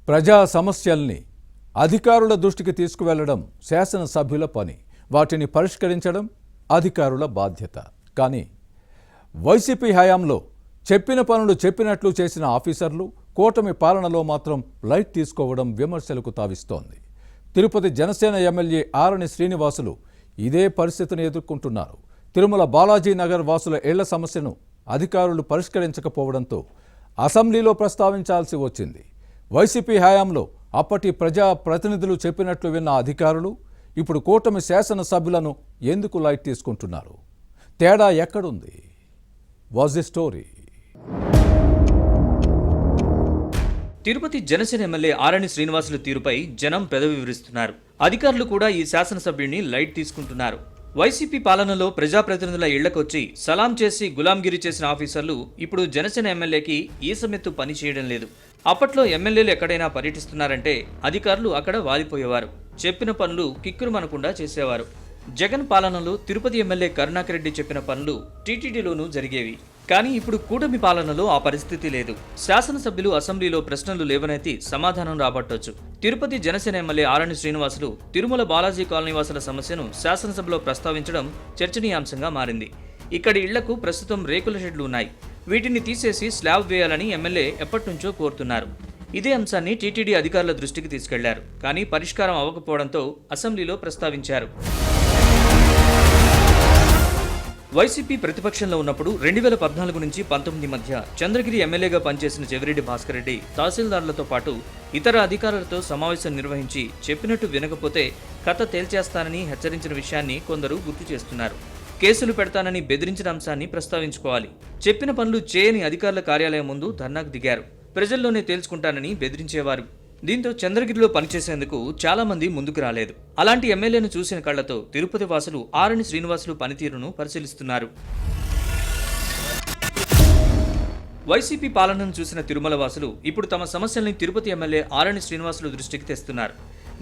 ప్రజా సమస్యల్ని అధికారుల దృష్టికి తీసుకువెళ్లడం శాసనసభ్యుల పని. వాటిని పరిష్కరించడం అధికారుల బాధ్యత. కానీ వైసీపీ హయాంలో చెప్పిన పనులు చెప్పినట్లు చేసిన ఆఫీసర్లు కూటమి పాలనలో మాత్రం లైట్ తీసుకోవడం విమర్శలకు తావిస్తోంది. తిరుపతి జనసేన ఎమ్మెల్యే ఆరణి శ్రీనివాసులు ఇదే పరిస్థితిని ఎదుర్కొంటున్నారు. తిరుమల బాలాజీ నగర్ వాసుల ఇళ్ల సమస్యను అధికారులు పరిష్కరించకపోవడంతో అసెంబ్లీలో ప్రస్తావించాల్సి వచ్చింది. వైసీపీ హయాంలో అప్పటి ప్రజా ప్రతినిధులు చెప్పినట్లు విన్న అధికారులు ఇప్పుడు కూటమి శాసనసభ్యులను ఎందుకు లైట్ తీసుకుంటున్నారు? తేడా ఎక్కడుంది? Was the story? Tirupati Janasena MLA Arani శ్రీనివాసుల తీరుపై జనం పెదవి వివరిస్తున్నారు. అధికారులు కూడా ఈ శాసనసభ్యుడిని లైట్ తీసుకుంటున్నారు. వైసీపీ పాలనలో ప్రజాప్రతినిధుల ఇళ్లకొచ్చి సలాం చేసి గులాంగిరి చేసిన ఆఫీసర్లు ఇప్పుడు జనసేన ఎమ్మెల్యేకి ఈసమెత్తు పని చేయడం లేదు. అప్పట్లో ఎమ్మెల్యేలు ఎక్కడైనా పర్యటిస్తున్నారంటే అధికారులు అక్కడ వాలిపోయేవారు. చెప్పిన పనులు కిక్కురుమనకుండా చేసేవారు. జగన్ పాలనలో తిరుపతి ఎమ్మెల్యే కరుణాకర్ రెడ్డి చెప్పిన పనులు టీటీడీలోనూ జరిగేవి. కానీ ఇప్పుడు కూటమి పాలనలో ఆ పరిస్థితి లేదు. శాసనసభ్యులు అసెంబ్లీలో ప్రశ్నలు లేవనెత్తి సమాధానం రాబట్టొచ్చు. తిరుపతి జనసేన ఎమ్మెల్యే ఆరణి శ్రీనివాసులు తిరుమల బాలాజీ కాలనీ వాసుల సమస్యను శాసనసభలో ప్రస్తావించడం చర్చనీయాంశంగా మారింది. ఇక్కడి ఇళ్లకు ప్రస్తుతం రేకుల షెడ్లు ఉన్నాయి. వీటిని తీసేసి స్లాబ్ వేయాలని ఎమ్మెల్యే ఎప్పటినుంచో కోరుతున్నారు. ఇదే అంశాన్ని టీటీడీ అధికారుల దృష్టికి తీసుకెళ్లారు. కానీ పరిష్కారం అవ్వకపోవడంతో అసెంబ్లీలో ప్రస్తావించారు. వైసీపీ ప్రతిపక్షంలో ఉన్నప్పుడు 2014 నుంచి 19 మధ్య చంద్రగిరి ఎమ్మెల్యేగా పనిచేసిన చెవిరెడ్డి భాస్కర్ రెడ్డి తహసీల్దారులతో పాటు ఇతర అధికారులతో సమావేశం నిర్వహించి చెప్పినట్టు వినకపోతే కథ తేల్చేస్తానని హెచ్చరించిన విషయాన్ని కొందరు గుర్తు చేస్తున్నారు. కేసులు పెడతానని బెదిరించిన అంశాన్ని ప్రస్తావించుకోవాలి. చెప్పిన పనులు చేయని అధికారుల కార్యాలయం ముందు ధర్నాకు దిగారు. ప్రజల్లోనే తేల్చుకుంటానని బెదిరించేవారు. దీంతో చంద్రగిరిలో పనిచేసేందుకు చాలా మంది ముందుకు రాలేదు. అలాంటి ఎమ్మెల్యేను చూసిన కళ్లతో తిరుపతి వాసులు ఆరణి శ్రీనివాసులు పనితీరును పరిశీలిస్తున్నారు. వైసీపీ పాలనను చూసిన తిరుమల వాసులు ఇప్పుడు తమ సమస్యల్ని తిరుపతి ఎమ్మెల్యే ఆరణి శ్రీనివాసులు దృష్టికి తెస్తున్నారు.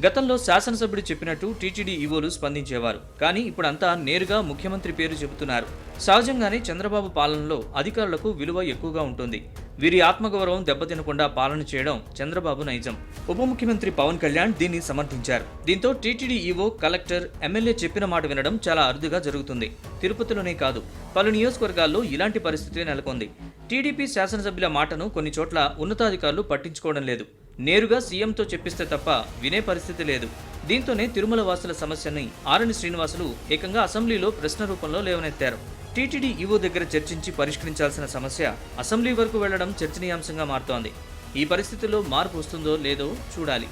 గతంలో శాసనసభ్యుడు చెప్పినట్టు టీటీడీ ఈవోలు స్పందించేవారు. కానీ ఇప్పుడంతా నేరుగా ముఖ్యమంత్రి పేరు చెబుతున్నారు. సహజంగానే చంద్రబాబు పాలనలో అధికారులకు విలువ ఎక్కువగా ఉంటుంది. వీరి ఆత్మగౌరవం దెబ్బతినకుండా పాలన చేయడం చంద్రబాబు నైజం. ఉప ముఖ్యమంత్రి పవన్ కళ్యాణ్ దీన్ని సమర్థించారు. దీంతో టీటీడీ ఈవో, కలెక్టర్, ఎమ్మెల్యే చెప్పిన మాట వినడం చాలా అరుదుగా జరుగుతుంది. తిరుపతిలోనే కాదు, పలు నియోజకవర్గాల్లో ఇలాంటి పరిస్థితి నెలకొంది. టీడీపీ శాసనసభ్యుల మాటను కొన్ని చోట్ల ఉన్నతాధికారులు పట్టించుకోవడం లేదు. నేరుగా సీఎంతో చెప్పిస్తే తప్ప వినే పరిస్థితి లేదు. దీంతోనే తిరుమల వాసుల సమస్యని ఆరణి శ్రీనివాసులు ఏకంగా అసెంబ్లీలో ప్రశ్న రూపంలో లేవనెత్తారు. టీటీడీ ఈవో దగ్గర చర్చించి పరిష్కరించాల్సిన సమస్య అసెంబ్లీ వరకు వెళ్లడం చర్చనీయాంశంగా మారుతోంది. ఈ పరిస్థితుల్లో మార్పు వస్తుందో లేదో చూడాలి.